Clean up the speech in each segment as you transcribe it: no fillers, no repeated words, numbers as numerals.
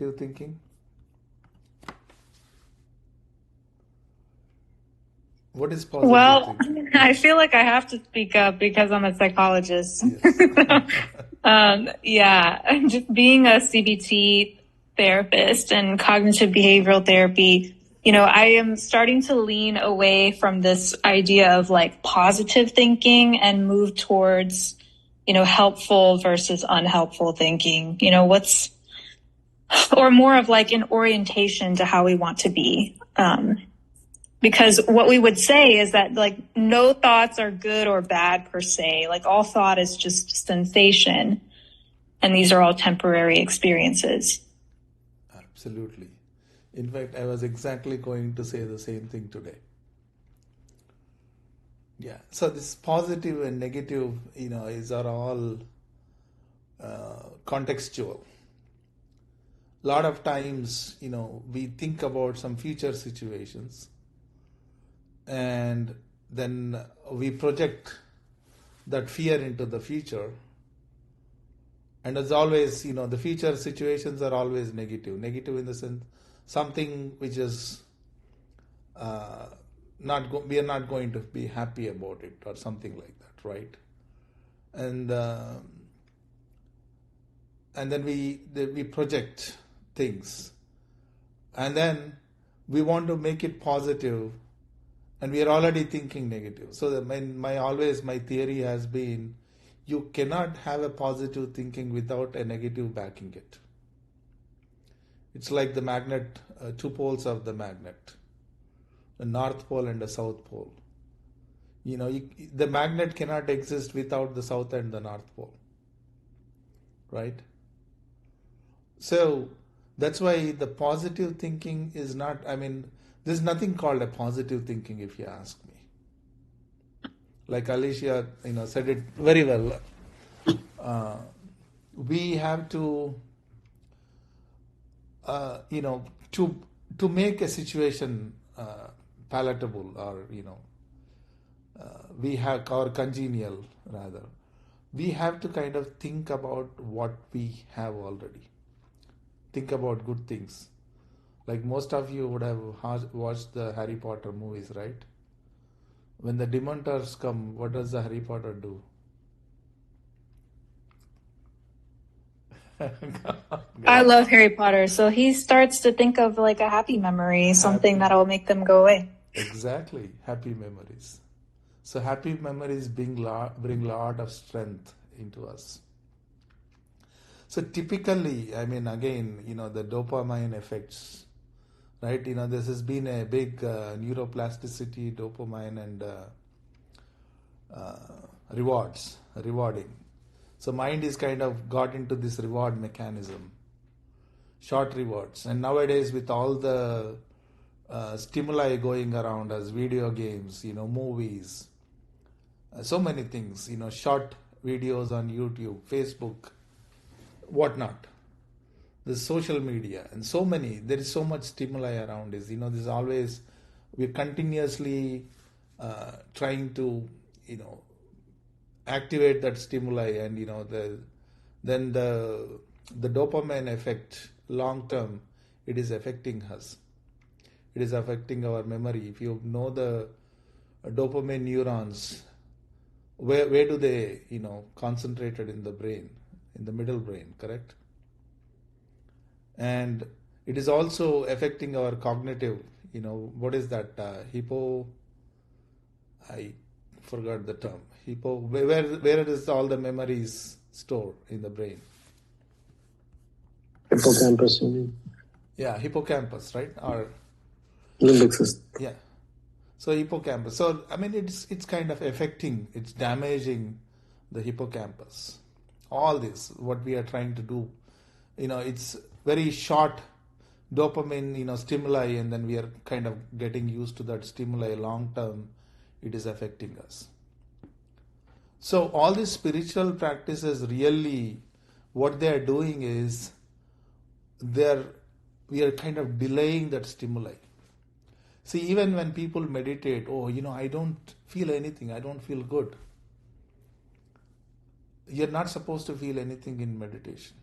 positive thinking? What is positive Well, thinking? I feel like I have to speak up because I'm a psychologist. Yes. Yeah, just being a CBT therapist and cognitive behavioral therapy, I am starting to lean away from this idea of like positive thinking and move towards, helpful versus unhelpful thinking. Or more of like an orientation to how we want to be. Because what we would say is that like no thoughts are good or bad per se. Like all thought is just sensation. And these are all temporary experiences. Absolutely. In fact, I was exactly going to say the same thing today. Yeah. So this positive and negative, are all contextual. A lot of times, we think about some future situations and then we project that fear into the future. And as always, the future situations are always negative. Negative in the sense something which is we are not going to be happy about it or something like that, right? And then we project things, and then we want to make it positive, and we are already thinking negative. So my theory has been, you cannot have a positive thinking without a negative backing it. It's like the magnet, two poles of the magnet, a north pole and a south pole. The magnet cannot exist without the south and the north pole, right? So that's why the positive thinking is not, there's nothing called a positive thinking, if you ask me. Like Alicia, said it very well. We have to, to make a situation palatable, or we have, or congenial rather, we have to kind of think about what we have already. Think about good things. Like most of you would have watched the Harry Potter movies, right? When the Dementors come, what does the Harry Potter do? I love Harry Potter. So he starts to think of like a happy memory, something that'll make them go away. Exactly. Happy memories. So happy memories bring lot of strength into us. So typically, again, the dopamine effects, right? This has been a big neuroplasticity, dopamine, and rewarding. So mind is kind of got into this reward mechanism, short rewards. And nowadays, with all the stimuli going around us, video games, movies, so many things, short videos on YouTube, Facebook, whatnot, the social media, and so many, there is so much stimuli around us. There's always, we're continuously trying to, activate that stimuli, and then the dopamine effect long term, it is affecting us. It is affecting our memory. If you know the dopamine neurons, where do they, concentrated in the brain, in the middle brain, correct? And it is also affecting our cognitive, what is that, I forgot the term, where is all the memories stored in the brain? Hippocampus. Yeah, hippocampus, right? Or limbic system. Yeah. So hippocampus. So it's kind of affecting, it's damaging the hippocampus. All this, what we are trying to do, it's very short dopamine, stimuli, and then we are kind of getting used to that stimuli. Long term, it is affecting us. So all these spiritual practices, really, what they are doing is, we are kind of delaying that stimuli. See, even when people meditate, I don't feel anything, I don't feel good. You're not supposed to feel anything in meditation.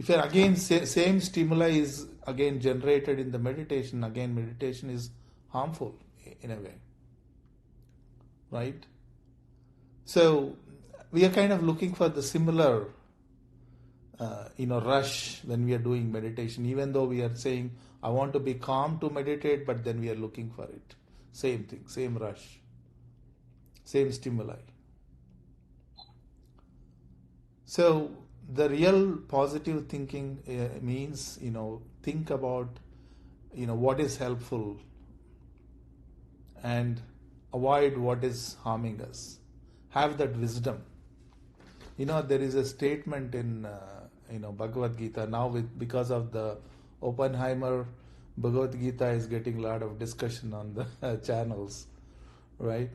If you're again same stimuli is again generated in the meditation, again meditation is harmful in a way, right? So we are kind of looking for the similar rush when we are doing meditation, even though we are saying I want to be calm to meditate, but then we are looking for it. Same thing, same rush, same stimuli. So the real positive thinking means, think about, what is helpful and avoid what is harming us. Have that wisdom. There is a statement in, Bhagavad Gita. Now because of the Oppenheimer, Bhagavad Gita is getting a lot of discussion on the channels, right?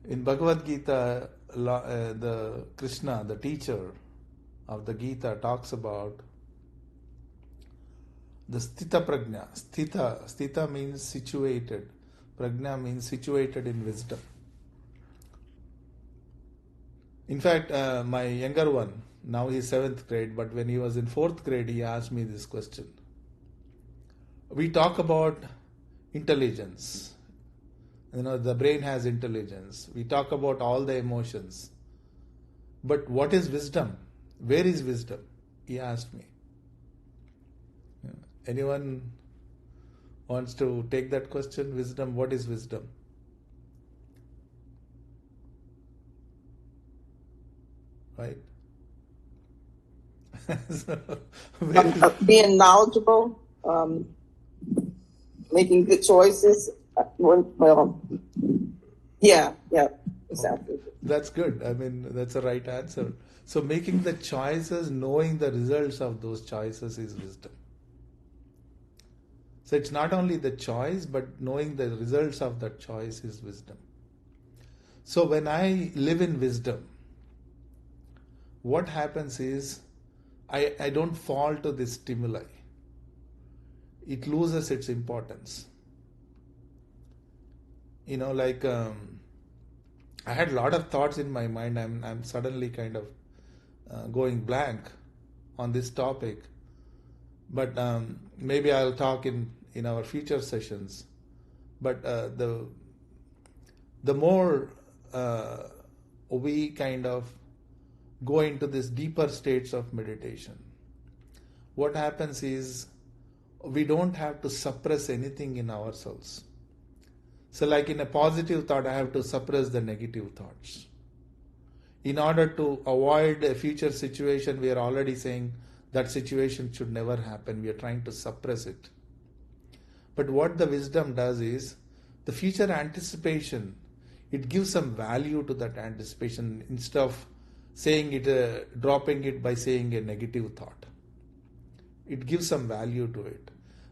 In Bhagavad Gita, the Krishna, the teacher of the Gita, talks about the Sthita Prajna. Sthita means situated. Prajna means situated in wisdom. In fact, my younger one, now he's 7th grade, but when he was in 4th grade, he asked me this question. We talk about intelligence. The brain has intelligence. We talk about all the emotions. But what is wisdom? Where is wisdom? He asked me. Anyone wants to take that question? Wisdom, what is wisdom? Right? Being knowledgeable, making good choices. Well, yeah, exactly. That's good. That's the right answer. So making the choices, knowing the results of those choices is wisdom. So it's not only the choice, but knowing the results of that choice is wisdom. So when I live in wisdom, what happens is I don't fall to this stimuli. It loses its importance. I had a lot of thoughts in my mind. I'm suddenly kind of going blank on this topic. But maybe I'll talk in our future sessions. But the more we kind of go into this deeper states of meditation, what happens is we don't have to suppress anything in ourselves. So like in a positive thought, I have to suppress the negative thoughts. In order to avoid a future situation, we are already saying that situation should never happen. We are trying to suppress it. But what the wisdom does is, the future anticipation, it gives some value to that anticipation instead of saying it, dropping it by saying a negative thought. It gives some value to it.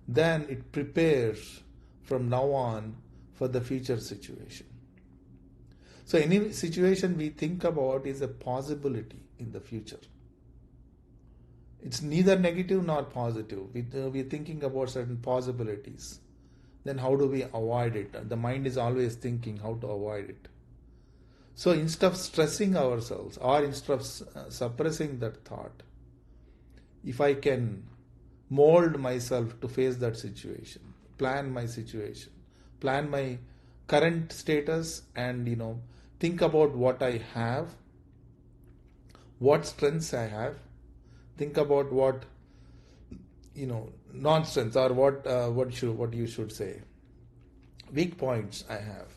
Then it prepares from now on for the future situation. So any situation we think about is a possibility in the future. It's neither negative nor positive. We're thinking about certain possibilities. Then how do we avoid it? The mind is always thinking how to avoid it. So instead of stressing ourselves or instead of suppressing that thought, if I can mold myself to face that situation, plan my situation, plan my current status, and think about what I have, what strengths I have, think about what non-strengths, or what you should say, weak points I have.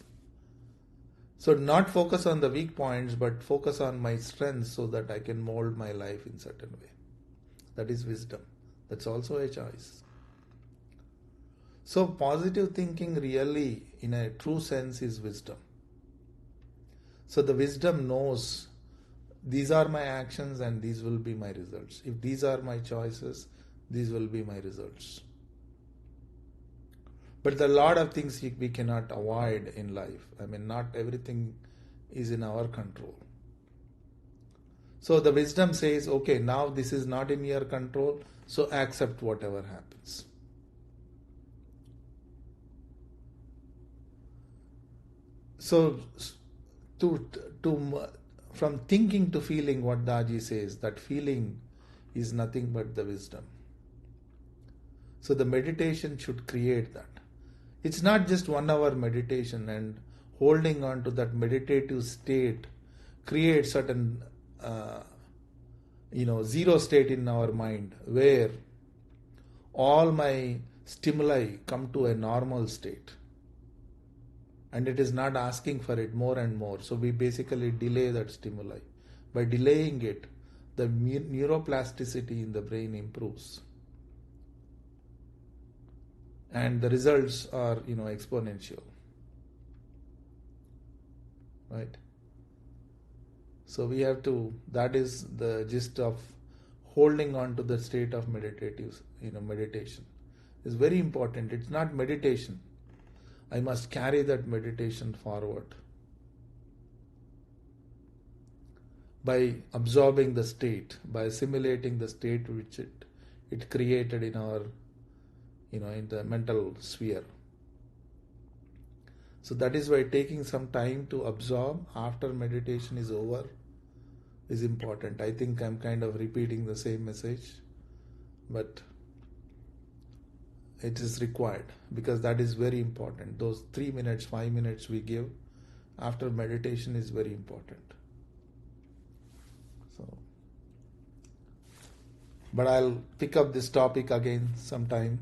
So not focus on the weak points, but focus on my strengths so that I can mold my life in certain way. That is wisdom. That's also a choice. So positive thinking really, in a true sense, is wisdom. So the wisdom knows these are my actions and these will be my results. If these are my choices, these will be my results. But there are a lot of things we cannot avoid in life. Not everything is in our control. So the wisdom says, okay, now this is not in your control, so accept whatever happens. So from thinking to feeling, what Daji says, that feeling is nothing but the wisdom. So the meditation should create that. It's not just 1 hour meditation, and holding on to that meditative state creates certain zero state in our mind where all my stimuli come to a normal state, and it is not asking for it more and more. So we basically delay that stimuli. By delaying it, the neuroplasticity in the brain improves, and the results are exponential, right? So we have to, that is the gist of holding on to the state of meditation is very important. It's not meditation. I must carry that meditation forward by absorbing the state, by assimilating the state which it created in our, in the mental sphere. So that is why taking some time to absorb after meditation is over is important. I think I'm kind of repeating the same message, but it is required because that is very important. Those 3 minutes, 5 minutes we give after meditation is very important. But I'll pick up this topic again sometime.